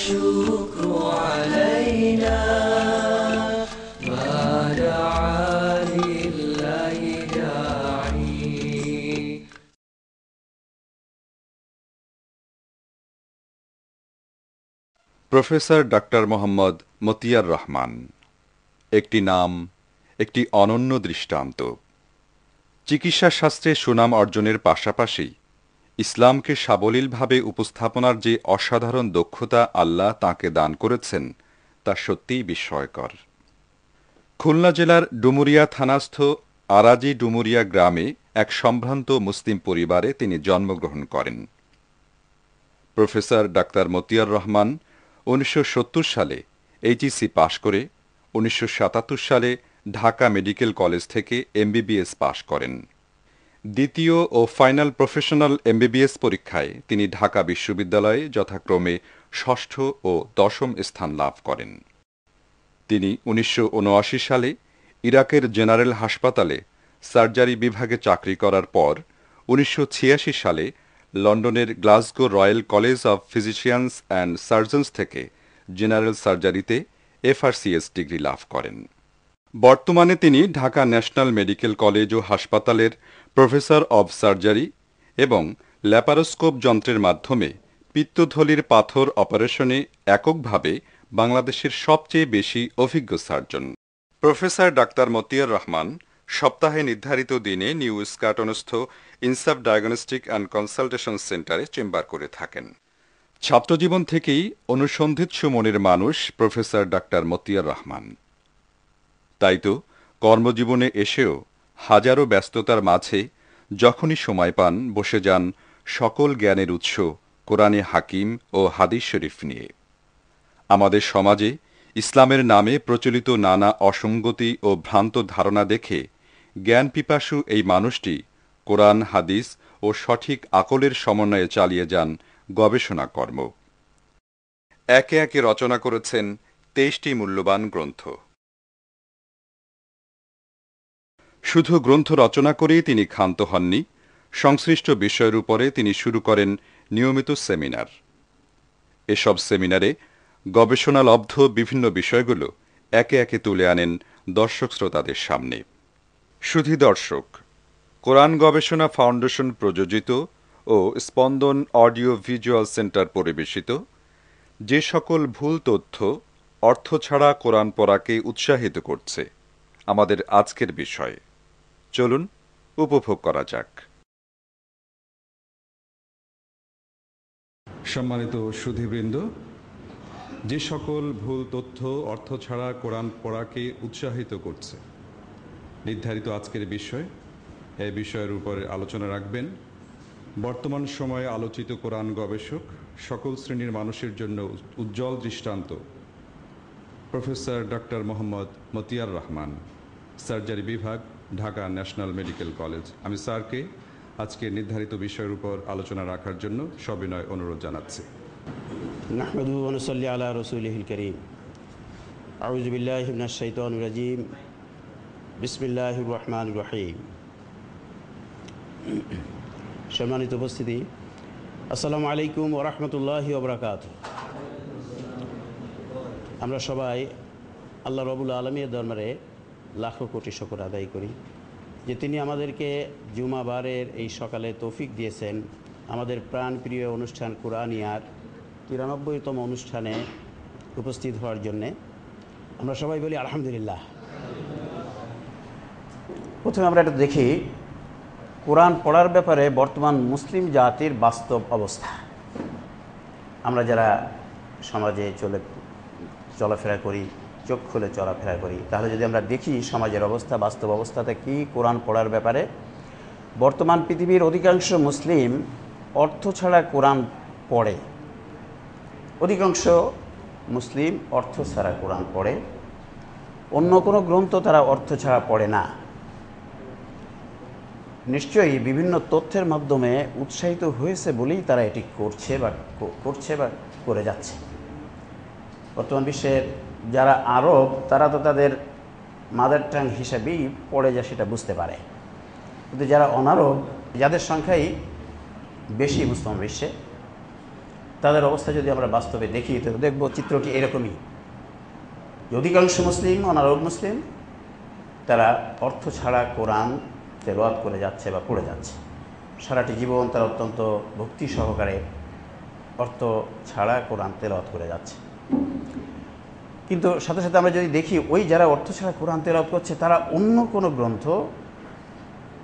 الشكر علينا ما دعا لله داعي professor doctor Mohammad Motiar Rahman. একটি নাম, একটি অনন্য দৃষ্টান্ত। চিকিৎসা শাস্ত্রে সুনাম অর্জনের পাশাপাশি ইসলামকে সাবলীলভাবে উপস্থাপনার যে অসাধারণ দক্ষতা আল্লাহ তাঁকে দান করেছেন তা সত্যিই বিস্ময়কর। খুলনা জেলার ডুমুরিয়া থানাস্থ আরাজি ডুমুরিয়া গ্রামে এক সম্ভ্রান্ত মুসলিম পরিবারে তিনি জন্মগ্রহণ করেন। প্রফেসর ডাক্তার মতিয়ার রহমান 1970 সালে এইচএসসি পাশ করে 1977 সালে ঢাকা মেডিকেল কলেজ থেকে এমবিবিএস পাশ করেন। দ্বিতীয় ও ফাইনাল প্রফেশনাল এমবিবিএস পরীক্ষায় তিনি ঢাকা বিশ্ববিদ্যালয়ে যথাক্রমে ষষ্ঠ ও দশম স্থান লাভ করেন। তিনি 1979 সালে ইরাকের জেনারেল হাসপাতালে সার্জারি বিভাগে চাকরি করার পর 1986 সালে লন্ডনের Glasgow royal college of physicians and surgeons থেকে জেনারেল সার্জারিতে এফআরসিএস ডিগ্রি লাভ করেন। বর্তমানে তিনি ঢাকা ন্যাশনাল মেডিকেল কলেজ ও হাসপাতালের প্রফেসর অব সার্জারি এবং ল্যাপারোস্কোপ যন্ত্রের মাধ্যমে পিত্তথলির পাথর অপারেশনে এককভাবে বাংলাদেশের সবচেয়ে বেশি অভিজ্ঞ surgeon. Professor doctor Motiar Rahman সপ্তাহে নির্ধারিত দিনে নিউ স্কাটনস্থ ইনসাফ ডায়াগনস্টিক অ্যান্ড কনসালটেশন সেন্টারে চেম্বার করে থাকেন। ছাত্রজীবন থেকেই অনুসন্ধিৎসু মনের মানুষ প্রফেসর ডাক্তার মতিয়ার রহমান। তাই তো কর্মজীবনে এসেও হাজারো ব্যস্ততার মাঝে যখনই সময় পান বসে যান সকল জ্ঞানের উৎস কোরআনে হাকিম ও হাদিস শরীফ নিয়ে। আমাদের সমাজে ইসলামের নামে প্রচলিত নানা অসঙ্গতি ও ভ্রান্ত ধারণা দেখে জ্ঞান পিপাসু এই মানুষটি কোরআন হাদিস ও সঠিক আকলের সমন্বয়ে চালিয়ে যান গবেষণা কর্ম। একে একে রচনা করেছেন 23টি মূল্যবান গ্রন্থ। শুধু গ্রন্থ রচনা করেই তিনি ক্ষান্ত হননি, সংশ্লিষ্ট বিষয়ের উপরে তিনি শুরু করেন নিয়মিত সেমিনার। এসব সেমিনারে গবেষণালব্ধ বিভিন্ন বিষয়গুলো একে একে তুলে আনেন দর্শক শ্রোতাদের সামনে। সুধী দর্শক, কোরআন গবেষণা ফাউন্ডেশন প্রযোজিত ও স্পন্দন অডিও ভিজুয়াল সেন্টার পরিবেশিত যে সকল ভুল তথ্য অর্থ ছাড়া কোরআন পড়াকে উৎসাহিত করছে, আমাদের আজকের বিষয়। চলুন উপভোগ করা যাক। সম্মানিত সুধীবৃন্দ, যে সকল ভুল তথ্য অর্থ ছাড়া কোরআন পড়াকে উৎসাহিত করছে, নির্ধারিত আজকের বিষয়, এই বিষয়ের উপরে আলোচনা রাখবেন বর্তমান সময়ে আলোচিত কোরআন গবেষক, সকল শ্রেণীর মানুষের জন্য উজ্জ্বল দৃষ্টান্ত professor doctor Mohammad Motiar Rahman, surgery বিভাগ, ঢাকা ন্যাশনাল মেডিকেল কলেজ। আমি স্যারকে আজকে নির্ধারিত বিষয়ের উপর আলোচনা রাখার জন্য সবিনয় অনুরোধ জানাচ্ছি। নাহমাদুহু ওয়া নুসাল্লি আলা রাসূলিহিল কারীম। আউযু বিল্লাহি মিনাশ শাইতানির রাজীম। বিসমিল্লাহির রহমানির রহিম। সম্মানিত উপস্থিতি, আসসালামু আলাইকুম ওয়া রাহমাতুল্লাহি ওয়া বারাকাতুহু। আমরা সবাই আল্লাহ রাব্বুল আলামিনের দরবারে লাখো কোটি শুকর আদায় করি যে তিনি আমাদেরকে জুমাবারের এই সকালে তৌফিক দিয়েছেন আমাদের প্রাণপ্রিয় অনুষ্ঠান কুরআনিয়ার 93তম অনুষ্ঠানে উপস্থিত হওয়ার জন্যে। আমরা সবাই বলি আলহামদুলিল্লাহ। প্রথমে আমরা এটা দেখি কোরআন পড়ার ব্যাপারে বর্তমান মুসলিম জাতির বাস্তব অবস্থা। আমরা যারা সমাজে চলাফেরা করি, চোখ খুলে চলাফেরা করি, তাহলে যদি আমরা দেখি সমাজের অবস্থা, বাস্তব অবস্থাটা কি কোরআন পড়ার ব্যাপারে, বর্তমান পৃথিবীর অধিকাংশ মুসলিম অর্থ ছাড়া কোরআন পড়ে। অধিকাংশ মুসলিম অর্থ ছাড়া কোরআন পড়ে, অন্য কোনো গ্রন্থ তারা অর্থ ছাড়া পড়ে না। নিশ্চয়ই বিভিন্ন তথ্যের মাধ্যমে উৎসাহিত হয়েছে বলেই তারা এটি করছে বা করে যাচ্ছে। বর্তমান বিশ্বের যারা আরব, তারা তো তাদের মাদার টাং হিসাবেই পড়ে যা সেটা বুঝতে পারে, কিন্তু যারা অনারব, যাদের সংখ্যাই বেশি মুসলমান বিশ্বে, তাদের অবস্থা যদি আমরা বাস্তবে দেখি তো দেখব চিত্রটি এরকমই। অধিকাংশ মুসলিম, অনারব মুসলিম, তারা অর্থ ছাড়া কোরআন তেলাওয়াত করে যাচ্ছে বা পড়ে যাচ্ছে। সারাটি জীবন তারা অত্যন্ত ভক্তি সহকারে অর্থ ছাড়া কোরআন তেলাওয়াত করে যাচ্ছে। কিন্তু সাথে সাথে আমরা যদি দেখি ওই যারা অর্থ ছাড়া কোরআন তেলাওয়াত করছে তারা অন্য কোনো গ্রন্থ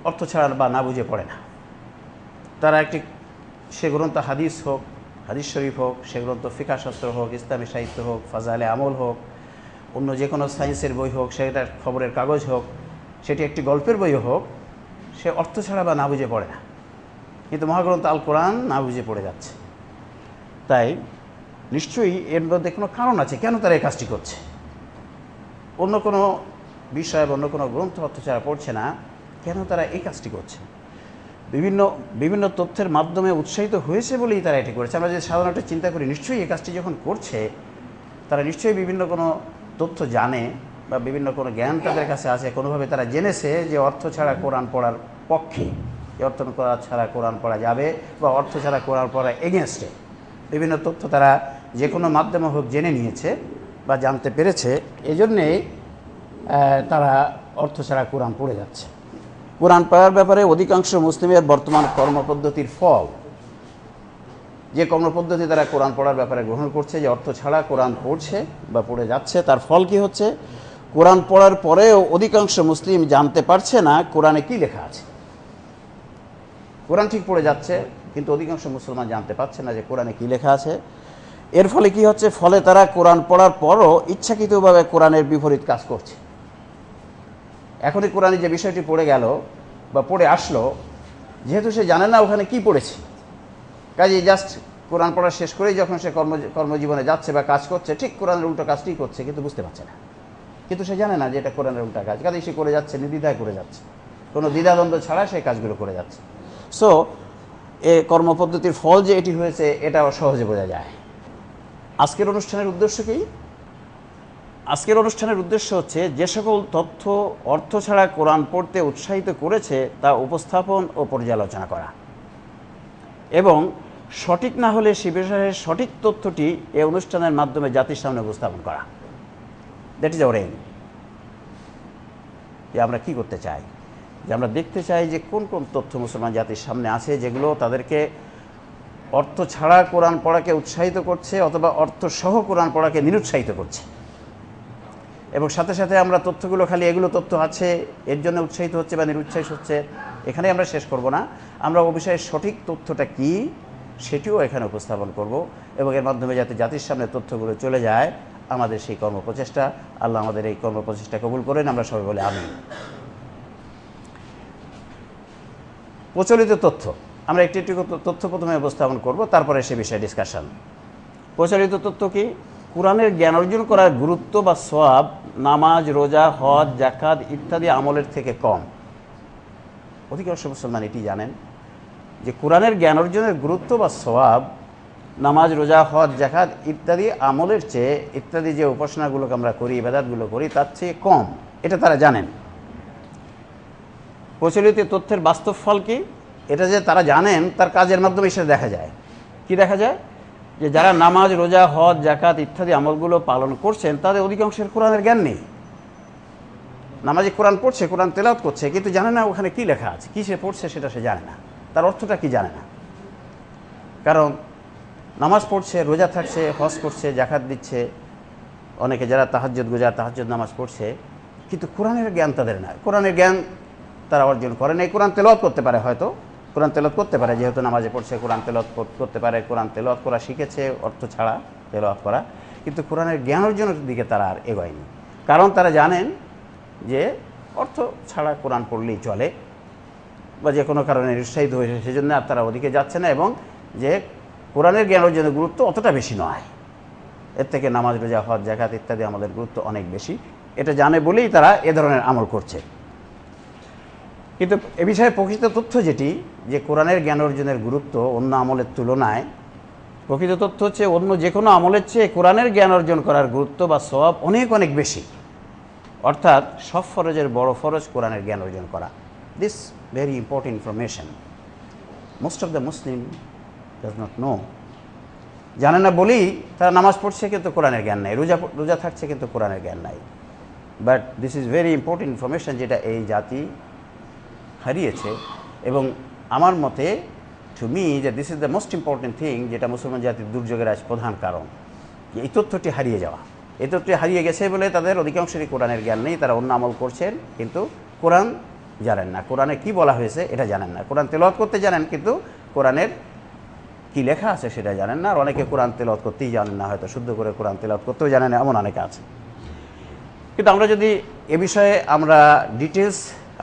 অর্থ ছাড়া বা না বুঝে পড়ে না। তারা একটি, সে গ্রন্থ হাদিস হোক, হাদিস শরীফ হোক, সে গ্রন্থ ফিকাহ শাস্ত্র হোক, ইসলামী সাহিত্য হোক, ফাজাইলে আমল হোক, অন্য যে কোনো সায়েন্সের বই হোক, সেটা খবরের কাগজ হোক, সেটি একটি গল্পের বইও হোক, সে অর্থ ছাড়া বা না বুঝে পড়ে না। কিন্তু মহাগ্রন্থ আল কোরআন না বুঝে পড়ে যাচ্ছে। তাই নিশ্চয়ই এর মধ্যে কোনো কারণ আছে কেন তারা এই কাজটি করছে। অন্য কোনো বিষয় বা অন্য কোনো গ্রন্থ অর্থ ছাড়া পড়ছে না, কেন তারা এই কাজটি করছে? বিভিন্ন তথ্যের মাধ্যমে উৎসাহিত হয়েছে বলেই তারা এটি করেছে। আমরা যদি সাধারণত চিন্তা করি, নিশ্চয়ই এই কাজটি যখন করছে তারা নিশ্চয়ই বিভিন্ন কোনো তথ্য জানে বা বিভিন্ন কোনো জ্ঞান তাদের কাছে আছে, কোনোভাবে তারা জেনেছে যে অর্থ ছাড়া কোরআন পড়ার পক্ষে, অর্থ ছাড়া কোরআন পড়া যাবে বা অর্থ ছাড়া কোরআন পড়া এগেনস্টে বিভিন্ন তথ্য তারা যে কোনো মাধ্যমে হোক জেনে নিয়েছে বা জানতে পেরেছে। এজন্যে তারা অর্থ ছাড়া কোরআন পড়ে যাচ্ছে। কোরআন পড়ার ব্যাপারে অধিকাংশ মুসলিমের বর্তমান কর্মপদ্ধতির ফল, যে কর্মপদ্ধতি তারা কোরআন পড়ার ব্যাপারে গ্রহণ করছে, যে অর্থ ছাড়া কোরআন পড়ছে বা পড়ে যাচ্ছে, তার ফল কি হচ্ছে? কোরআন পড়ার পরেও অধিকাংশ মুসলিম জানতে পারছে না কোরআনে কি লেখা আছে। কোরআন ঠিক পড়ে যাচ্ছে কিন্তু অধিকাংশ মুসলমান জানতে পারছে না যে কোরআনে কি লেখা আছে। এর ফলে কি হচ্ছে? ফলে তারা কোরআন পড়ার পরও ইচ্ছাকৃতভাবে কোরআনের বিপরীত কাজ করছে। এখনই কোরআনে যে বিষয়টি পড়ে গেল বা পড়ে আসলো, যেহেতু সে জানে না ওখানে কি পড়েছে, কাজেই জাস্ট কোরআন পড়া শেষ করেই যখন সে কর্মজীবনে যাচ্ছে বা কাজ করছে, ঠিক কোরআনের উল্টো কাজটি করছে, কিন্তু বুঝতে পারছে না, কিন্তু সে জানে না যে এটা কোরআনের উল্টা কাজ। কাজেই সে করে যাচ্ছে, নির্দ্বিধায় করে যাচ্ছে, কোনো দ্বিধাদ্বন্দ্ব ছাড়া সেই কাজগুলো করে যাচ্ছে। সো এ কর্মপদ্ধতির ফল যে এটি হয়েছে এটাও সহজে বোঝা যায়। আজকের অনুষ্ঠানের উদ্দেশ্য কি? আজকের অনুষ্ঠানের উদ্দেশ্য হচ্ছে যে সকল তথ্য অর্থ ছাড়া কোরআন পড়তে উৎসাহিত করেছে তা উপস্থাপন ও পর্যালোচনা করা এবং সঠিক না হলে সে বিষয়ে সঠিক তথ্যটি এই অনুষ্ঠানের মাধ্যমে জাতির সামনে উপস্থাপন করা। That is our aim. যে আমরা কি করতে চাই, যে আমরা দেখতে চাই যে কোন কোন তথ্য মুসলমান জাতির সামনে আছে যেগুলো তাদেরকে অর্থ ছাড়া কোরআন পড়াকে উৎসাহিত করছে অথবা অর্থ সহ কোরআন পড়াকে নিরুৎসাহিত করছে। এবং সাথে সাথে আমরা তথ্যগুলো খালি এগুলো তথ্য আছে এর জন্য উৎসাহিত হচ্ছে বা নিরুৎসাহিত হচ্ছে এখানে আমরা শেষ করব না। আমরা ও বিষয়ে সঠিক তথ্যটা কি সেটিও এখানে উপস্থাপন করব এবং এর মাধ্যমে যাতে জাতির সামনে তথ্যগুলো চলে যায়, আমাদের সেই কর্মপ্রচেষ্টা। আল্লাহ আমাদের এই কর্মপ্রচেষ্টা কবুল করেন, আমরা সবাই বলে আমিন। প্রচলিত তথ্য, আমরা একটি একটি তথ্য প্রথমে উপস্থাপন করব, তারপরে সে বিষয়ে ডিসকাশন। প্রচলিত তথ্য কি? কোরআনের জ্ঞান অর্জন করার গুরুত্ব বা সওয়াব নামাজ, রোজা, হজ, যাকাত ইত্যাদি আমলের থেকে কম। অধিকাংশ মুসলমান এটি জানেন যে কোরআনের জ্ঞান অর্জনের গুরুত্ব বা সওয়াব নামাজ, রোজা, হজ, যাকাত ইত্যাদি আমলের চেয়ে, ইত্যাদি যে উপাসনাগুলোকে আমরা করি, ইবাদতগুলো করি, তার চেয়ে কম, এটা তারা জানেন। প্রচলিত তথ্যের বাস্তব ফল কি? এটা যে তারা জানেন তার কাজের মাধ্যমে সেটা দেখা যায়। কি দেখা যায়? যে যারা নামাজ, রোজা, হজ, যাকাত ইত্যাদি আমলগুলো পালন করছেন তাদের অধিকাংশের কোরআনের জ্ঞান নেই। নামাজে কোরআন পড়ছে, কোরআন তেলাওয়াত করছে, কিন্তু জানে না ওখানে কি লেখা আছে, কি সে পড়ছে সেটা সে জানে না, তার অর্থটা কি জানে না। কারণ নামাজ পড়ছে, রোজা থাকছে, হজ করছে, যাকাত দিচ্ছে, অনেকে যারা তাহাজ্জুদ গুজার তাহাজ্জুদ নামাজ পড়ছে, কিন্তু কোরআনের জ্ঞান তাদের না। কোরআনের জ্ঞান তারা অর্জন করে নাই। কোরআন তেলাওয়াত করতে পারে, হয়তো কোরআন তেলাওয়াত করতে পারে, যেহেতু নামাজে পড়ছে কোরআন তেলাওয়াত করতে পারে, কোরআন তেলাওয়াত করা শিখেছে অর্থ ছাড়া তেলাওয়াত করা, কিন্তু কোরআনের জ্ঞান অর্জনের দিকে তারা আর এগোয়নি। কারণ তারা জানেন যে অর্থ ছাড়া কোরআন পড়লেই চলে বা যে কোনো কারণে নিরুৎসাহিত হয়েছে, সেজন্য আর তারা ওদিকে যাচ্ছে না, এবং যে কোরআনের জ্ঞান অর্জনের গুরুত্ব অতটা বেশি নয়, এর থেকে নামাজ, রোজা, হজ, যাকাত ইত্যাদি আমাদের গুরুত্ব অনেক বেশি। এটা জানে বলেই তারা এ ধরনের আমল করছে। কিন্তু এ বিষয়ে প্রকৃত তথ্য যেটি, যে কোরআনের জ্ঞান অর্জনের গুরুত্ব অন্য আমলের তুলনায়, প্রকৃত তথ্য হচ্ছে অন্য যে কোনো আমলের চেয়ে কোরআনের জ্ঞান অর্জন করার গুরুত্ব বা সওয়াব অনেক অনেক বেশি। অর্থাৎ সব ফরজের বড় ফরজ কোরআনের জ্ঞান অর্জন করা। This very important information most of the Muslim does not know. জানে না বলেই তারা নামাজ পড়ছে কিন্তু কোরআনের জ্ঞান নাই, রোজা থাকছে কিন্তু কোরআনের জ্ঞান নাই। But this is very important information, যেটা এই জাতি হারিয়েছে। এবং আমার মতে, টু মি, যে this is the most important thing, যেটা মুসলমান জাতির দুর্যোগের আজ প্রধান কারণ, এই তথ্যটি হারিয়ে যাওয়া। এই তথ্যটি হারিয়ে গেছে বলে তাদের অধিকাংশেরই কোরআনের জ্ঞান নেই, তারা অন্য আমল করছেন কিন্তু কোরআন জানেন না, কোরআনে কি বলা হয়েছে এটা জানেন না। কোরআন তেলাওয়াত করতে জানেন কিন্তু কোরআনের কি লেখা আছে সেটা জানেন না। আর অনেকে কোরআন তেলাওয়াত করতেই জানেন না, হয়তো শুদ্ধ করে কোরআন তেলাওয়াত করতেও জানেন না, এমন অনেকে আছে। কিন্তু আমরা যদি এ বিষয়ে আমরা ডিটেলস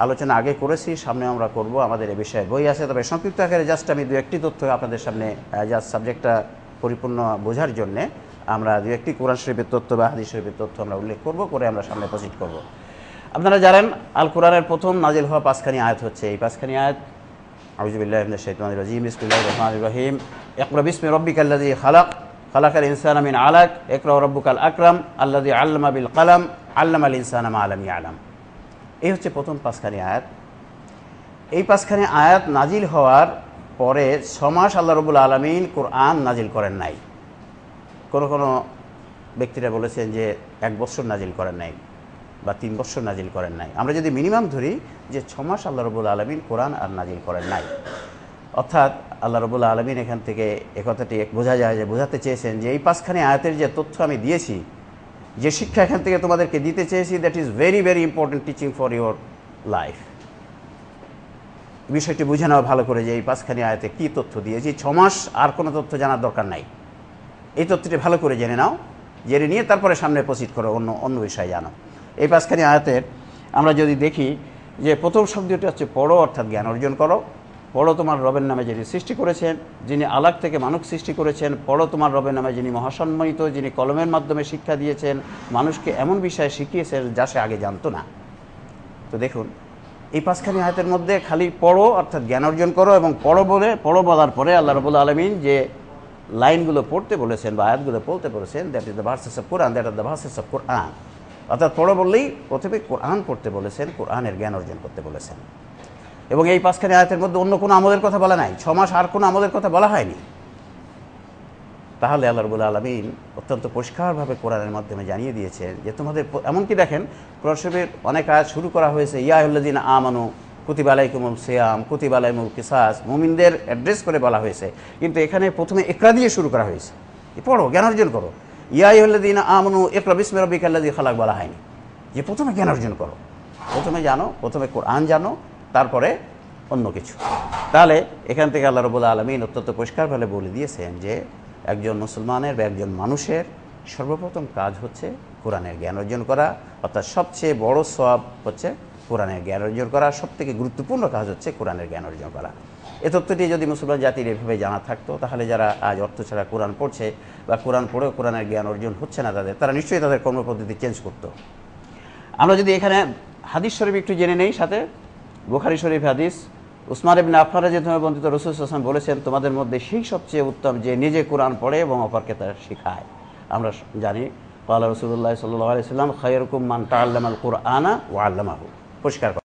আলোচনা আগে করেছি, সামনে আমরা করব, আমাদের এ বিষয়ে বই আছে। তবে সংক্ষিপ্ত আকারে জাস্ট আমি দু একটি তথ্য আপনাদের সামনে, জাস্ট সাবজেক্টটা পরিপূর্ণ বোঝার জন্যে আমরা দু একটি কোরআন শরীফের তথ্য বা হাদিস শরীফের তথ্য আমরা উল্লেখ করব, করে আমরা সামনে প্রসিড করব। আপনারা জানেন আল কোরআনের প্রথম নাজিল হওয়া 5খানি আয়াত হচ্ছে এই 5খানি আয়াত। আউযু বিল্লাহি মিনাশ শাইতানির রাজিম, বিসমিল্লাহির রহমানির রহিম। ইকরা বিসমি রাব্বিকাল্লাযী খালাক, খালাকাল ইনসানা মিন আলাক, ইকরা রাব্বুকাল আকরাম, আল্লাযী আল্লামা বিল কলম, আল্লামাল ইনসানা মা লাম ইয়ালাম। এই হচ্ছে প্রথম 5খানি আয়াত। এই 5খানি আয়াত নাজিল হওয়ার পরে 6 মাস আল্লাহ রাব্বুল আলামিন কোরআন নাজিল করেন নাই। কোনো ব্যক্তিরা বলেছেন যে 1 বছর নাজিল করেন নাই বা 3 বছর নাজিল করেন নাই। আমরা যদি মিনিমাম ধরি যে 6 মাস আল্লাহ রাব্বুল আলামিন কোরআন আর নাজিল করেন নাই, অর্থাৎ আল্লাহ রাব্বুল আলামিন এখান থেকে একথাটি বোঝা যায় যে বোঝাতে চেয়েছেন যে এই 5খানি আয়াতের যে তথ্য আমি দিয়েছি, যে শিক্ষা এখান থেকে তোমাদেরকে দিতে চেয়েছি, that is very very important teaching for your life. বিষয়টি বুঝে নেওয়া ভালো করে যে এই 5খানি আয়াতে কী তথ্য দিয়েছি। 6 মাস আর কোনো তথ্য জানার দরকার নাই, এই তথ্যটি ভালো করে জেনে নাও, জেনে নিয়ে তারপরে সামনে প্রসিড করো, অন্য বিষয় জানো। এই 5খানি আয়াতের আমরা যদি দেখি যে প্রথম শব্দটি হচ্ছে পড়ো, অর্থাৎ জ্ঞান অর্জন করো। পড়ো তোমার রবের নামে যিনি সৃষ্টি করেছেন, যিনি আলাক থেকে মানুষ সৃষ্টি করেছেন। পড়ো তোমার রবের নামে যিনি মহাসম্মানিত, যিনি কলমের মাধ্যমে শিক্ষা দিয়েছেন, মানুষকে এমন বিষয়ে শিখিয়েছেন যা সে আগে জানতো না। তো দেখুন এই 5খানি আয়াতের মধ্যে খালি পড়ো অর্থাৎ জ্ঞান অর্জন করো এবং পড়ো বলার পরে আল্লাহ রাব্বুল আলামিন যে লাইনগুলো পড়তে বলেছেন বা আয়াতগুলো পড়তে বলেছেন, that is the verses of Quran, that are the verses of Quran. অর্থাৎ পড়ো বললেই প্রথমে কোরআন পড়তে বলেছেন, কোরআনের জ্ঞান অর্জন করতে বলেছেন। এবং এই 5খানি আয়াতের মধ্যে অন্য কোনো আমলের কথা বলা নাই, 6 মাস আর কোনো আমলের কথা বলা হয়নি। তাহলে আল্লাহ রাব্বুল আলামিন অত্যন্ত পরিষ্কারভাবে কোরআনের মাধ্যমে জানিয়ে দিয়েছেন যে তোমাদের, এমনকি দেখেন কোরআন শরীফের অনেক আয়াত শুরু করা হয়েছে ইয়া আইয়ুহাল্লাযীনা আমানু কুতিবা আলাইকুমুস সিয়াম কুতিবা আলাইকুমুল কিসাস, মুমিনদের অ্যাড্রেস করে বলা হয়েছে, কিন্তু এখানে প্রথমে ইকরা দিয়ে শুরু করা হয়েছে, পড়ো জ্ঞান অর্জন করো। ইয়া আইয়ুহাল্লাযীনা আমানু ইকরা বিসমি রাব্বিকাল্লাযী খালাক বলা হয়নি, যে প্রথমে জ্ঞান অর্জন করো, প্রথমে জানো, প্রথমে কোরআন জানো, তারপরে অন্য কিছু। তাহলে এখান থেকে আল্লাহ রাব্বুল আলামিন অত্যন্ত পরিষ্কারভাবে বলে দিয়েছেন যে একজন মুসলমানের বা একজন মানুষের সর্বপ্রথম কাজ হচ্ছে কোরআনের জ্ঞান অর্জন করা, অর্থাৎ সবচেয়ে বড় সওয়াব হচ্ছে কোরআনের জ্ঞান অর্জন করা, সবথেকে গুরুত্বপূর্ণ কাজ হচ্ছে কোরআনের জ্ঞান অর্জন করা। এ তথ্যটি যদি মুসলমান জাতির এভাবে জানা থাকতো, তাহলে যারা আজ অর্থ ছাড়া কোরআন পড়ছে বা কোরআন পড়েও কোরআনের জ্ঞান অর্জন হচ্ছে না তারা নিশ্চয়ই তাদের কর্মপদ্ধতি চেঞ্জ করতো। আমরা যদি এখানে হাদিস শরীফ একটু জেনে নেই, সাথে বুখারী শরীফ হাদিস, উসমান ইবনে আফফান রাদিয়াল্লাহু আনহু বর্ণিত, রাসূল সাল্লাল্লাহু আলাইহি ওয়াসাল্লাম বলেছেন তোমাদের মধ্যে সেই সবচেয়ে উত্তম যে নিজে কোরআন পড়ে এবং অপরকে তা শেখায়। আমরা জানি ক্বালা রাসূলুল্লাহ সাল্লাল্লাহু আলাইহি ওয়াসাল্লাম খায়রুকুম মান তাআল্লামাল কুরআনা ওয়া আল্লামাহু, পরিষ্কার।